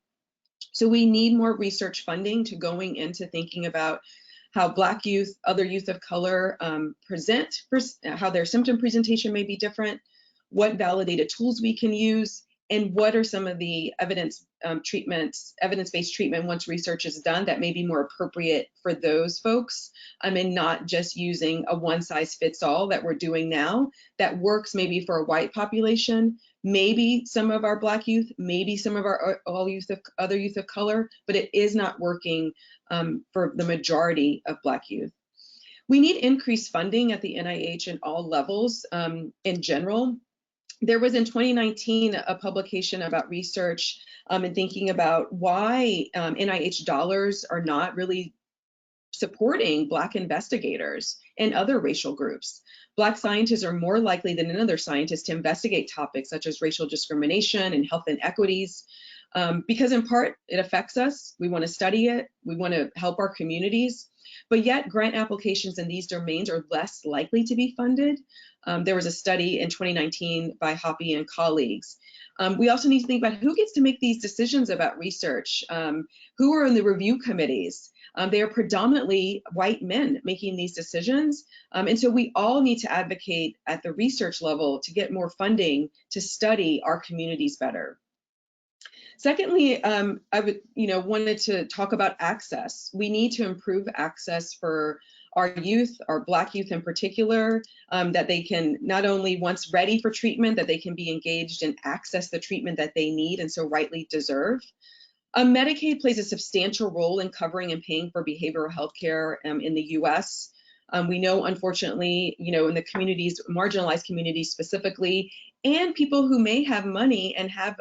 So we need more research funding to going into thinking about how Black youth, other youth of color present, how their symptom presentation may be different, what validated tools we can use, and what are some of the evidence-based treatment once research is done that may be more appropriate for those folks, and not just using a one-size-fits-all that we're doing now that works maybe for a white population, maybe some of our Black youth, maybe some of our other youth of color, but it is not working for the majority of Black youth. We need increased funding at the NIH in all levels in general. There was in 2019 a publication about research and thinking about why NIH dollars are not really supporting Black investigators and other racial groups. Black scientists are more likely than other scientists to investigate topics such as racial discrimination and health inequities, because in part it affects us. We want to study it. We want to help our communities. But yet grant applications in these domains are less likely to be funded. There was a study in 2019 by Hoppy and colleagues. We also need to think about who gets to make these decisions about research, who are in the review committees. They are predominantly white men making these decisions. And so we all need to advocate at the research level to get more funding to study our communities better. Secondly, I wanted to talk about access. We need to improve access for our youth, our Black youth in particular, that they can not only once ready for treatment, that they can be engaged and access the treatment that they need and so rightly deserve. Medicaid plays a substantial role in covering and paying for behavioral health care in the US. We know, unfortunately, in the communities, marginalized communities specifically, and people who may have money and have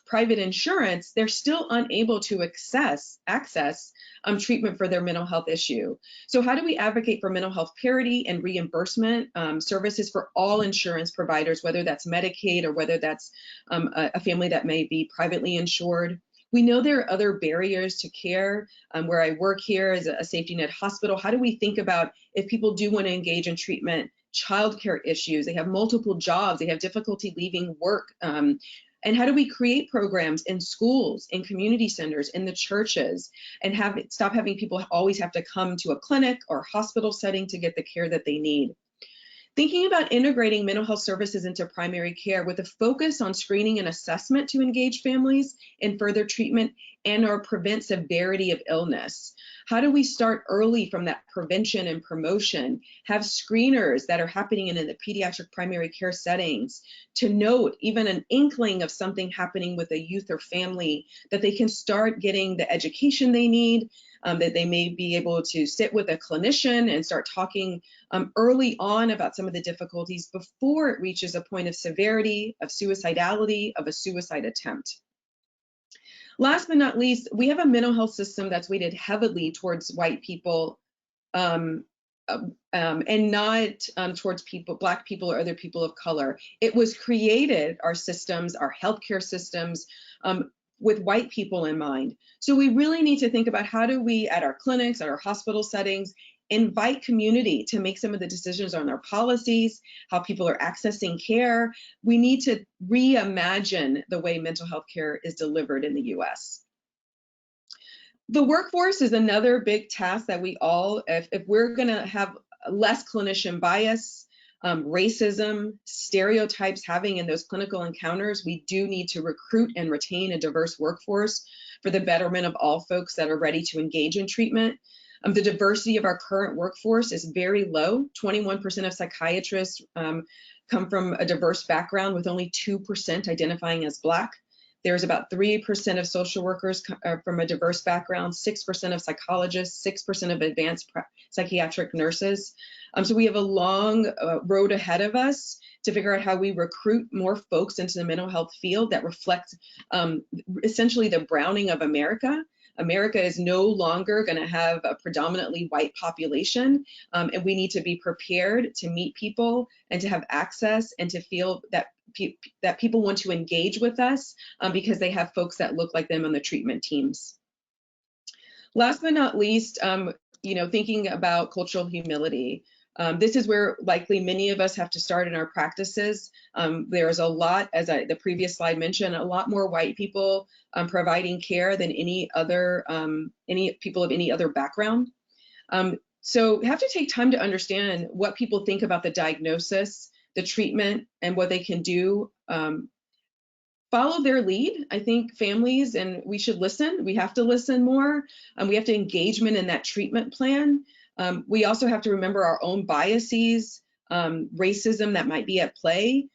private insurance, they're still unable to access treatment for their mental health issue. So how do we advocate for mental health parity and reimbursement services for all insurance providers, whether that's Medicaid or whether that's a family that may be privately insured? We know there are other barriers to care. Where I work here as a safety net hospital, how do we think about if people do want to engage in treatment, childcare issues, they have multiple jobs, they have difficulty leaving work, and how do we create programs in schools, in community centers, in the churches, and stop having people always have to come to a clinic or hospital setting to get the care that they need? Thinking about integrating mental health services into primary care with a focus on screening and assessment to engage families in further treatment and or prevent severity of illness. How do we start early from that prevention and promotion, have screeners that are happening in the pediatric primary care settings to note even an inkling of something happening with a youth or family, that they can start getting the education they need, that they may be able to sit with a clinician and start talking early on about some of the difficulties before it reaches a point of severity, of suicidality, of a suicide attempt. Last but not least, we have a mental health system that's weighted heavily towards white people and not towards Black people or other people of color. It was created, our systems, our healthcare systems, with white people in mind. So we really need to think about how do we, at our clinics, at our hospital settings, invite community to make some of the decisions on their policies, how people are accessing care. We need to reimagine the way mental health care is delivered in the US. The workforce is another big task that we all, if we're gonna have less clinician bias, racism, stereotypes having in those clinical encounters, we do need to recruit and retain a diverse workforce for the betterment of all folks that are ready to engage in treatment. The diversity of our current workforce is very low. 21% of psychiatrists come from a diverse background, with only 2% identifying as Black. There's about 3% of social workers from a diverse background, 6% of psychologists, 6% of advanced psychiatric nurses. So we have a long road ahead of us to figure out how we recruit more folks into the mental health field that reflect essentially the browning of America. America is no longer going to have a predominantly white population, and we need to be prepared to meet people and to have access and to feel that people want to engage with us because they have folks that look like them on the treatment teams. Last but not least, thinking about cultural humility. This is where likely many of us have to start in our practices. There's a lot, as the previous slide mentioned, a lot more white people providing care than any people of any other background. So we have to take time to understand what people think about the diagnosis, the treatment, and what they can do follow their lead. I think families, and we should listen. We have to listen more. We have to engagement in that treatment plan. We also have to remember our own biases, racism that might be at play.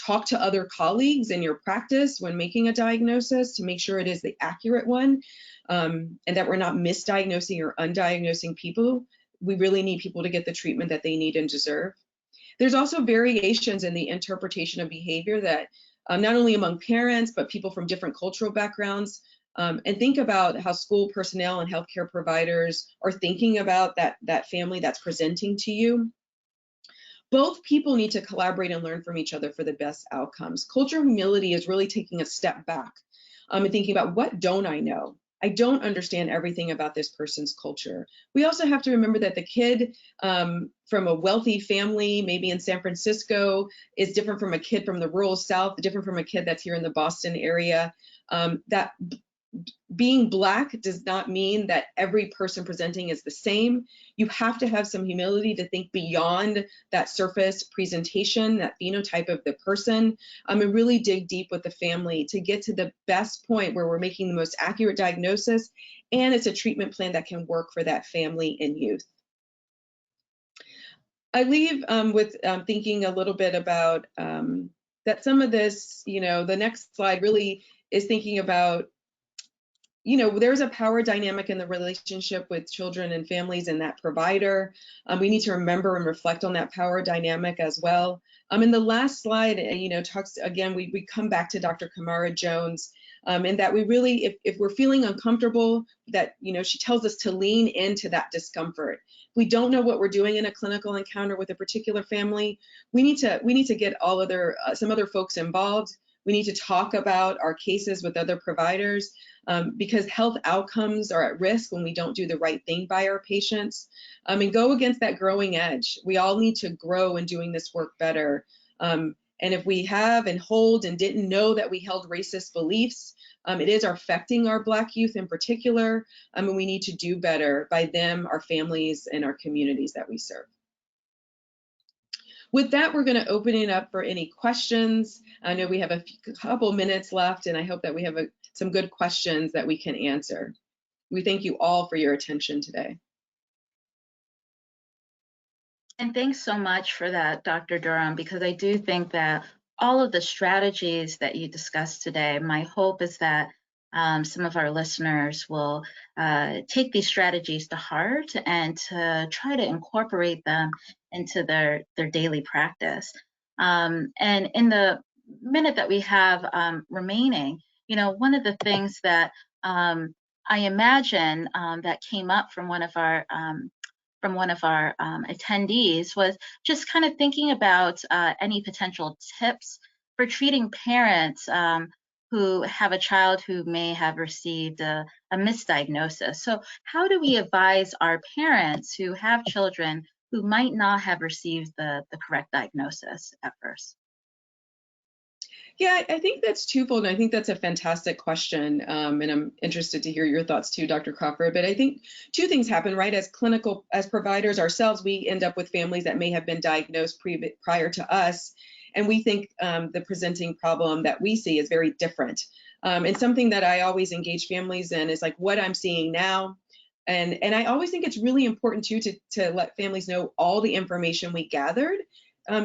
Talk to other colleagues in your practice when making a diagnosis to make sure it is the accurate one, and that we're not misdiagnosing or undiagnosing people. We really need people to get the treatment that they need and deserve. There's also variations in the interpretation of behavior that not only among parents, but people from different cultural backgrounds. And think about how school personnel and healthcare providers are thinking about that family that's presenting to you. Both people need to collaborate and learn from each other for the best outcomes. Cultural humility is really taking a step back and thinking about, what don't I know? I don't understand everything about this person's culture. We also have to remember that the kid from a wealthy family, maybe in San Francisco, is different from a kid from the rural South, different from a kid that's here in the Boston area. That being Black does not mean that every person presenting is the same. You have to have some humility to think beyond that surface presentation, that phenotype of the person, and really dig deep with the family to get to the best point where we're making the most accurate diagnosis, and it's a treatment plan that can work for that family and youth. I leave with thinking a little bit about that some of this, the next slide really is thinking about, there's a power dynamic in the relationship with children and families and that provider. We need to remember and reflect on that power dynamic as well. In the last slide, talks again, we come back to Dr. Kamara Jones, and that we really, if we're feeling uncomfortable, that, she tells us to lean into that discomfort. If we don't know what we're doing in a clinical encounter with a particular family, we need to get some other folks involved. We need to talk about our cases with other providers, because health outcomes are at risk when we don't do the right thing by our patients, and go against that growing edge. We all need to grow in doing this work better. And if we have and hold and didn't know that we held racist beliefs, it is affecting our Black youth in particular, and we need to do better by them, our families, and our communities that we serve. With that, we're going to open it up for any questions. I know we have a couple minutes left, and I hope that we have some good questions that we can answer. We thank you all for your attention today. And thanks so much for that, Dr. Durham, because I do think that all of the strategies that you discussed today, my hope is that some of our listeners will take these strategies to heart and to try to incorporate them into their daily practice. And in the minute that we have remaining, one of the things that I imagine that came up from one of our attendees was just kind of thinking about any potential tips for treating parents who have a child who may have received a misdiagnosis. So how do we advise our parents who have children who might not have received the correct diagnosis at first? Yeah, I think that's twofold, and I think that's a fantastic question, and I'm interested to hear your thoughts too, Dr. Crawford. But I think two things happen, right? As providers ourselves, we end up with families that may have been diagnosed prior to us, and we think the presenting problem that we see is very different. And something that I always engage families in is like what I'm seeing now. And I always think it's really important too to let families know all the information we gathered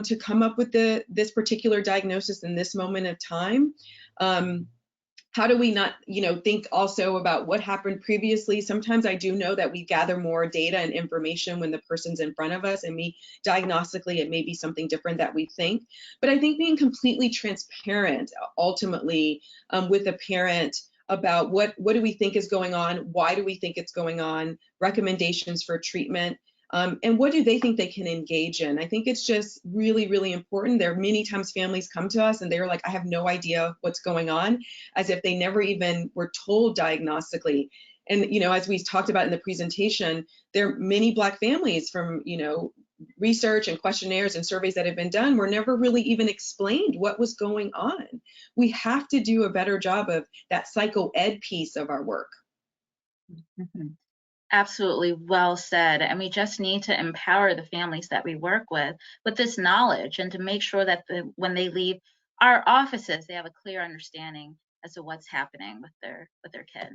to come up with this particular diagnosis in this moment of time. How do we not, think also about what happened previously? Sometimes I do know that we gather more data and information when the person's in front of us, and diagnostically, it may be something different that we think. But I think being completely transparent ultimately with a parent about what do we think is going on, why do we think it's going on, recommendations for treatment, and what do they think they can engage in? I think it's just really, really important. There are many times families come to us and they're like, I have no idea what's going on, as if they never even were told diagnostically. And, as we talked about in the presentation, there are many Black families from, research and questionnaires and surveys that have been done were never really even explained what was going on. We have to do a better job of that psycho-ed piece of our work. Mm-hmm. Absolutely well said. And we just need to empower the families that we work with this knowledge, and to make sure that when they leave our offices, they have a clear understanding as to what's happening with their kid.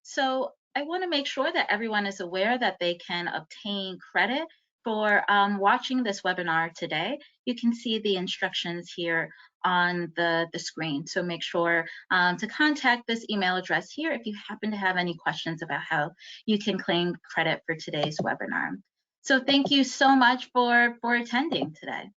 So I want to make sure that everyone is aware that they can obtain credit for watching this webinar today. You can see the instructions here on the screen. So make sure to contact this email address here if you happen to have any questions about how you can claim credit for today's webinar. So thank you so much for attending today.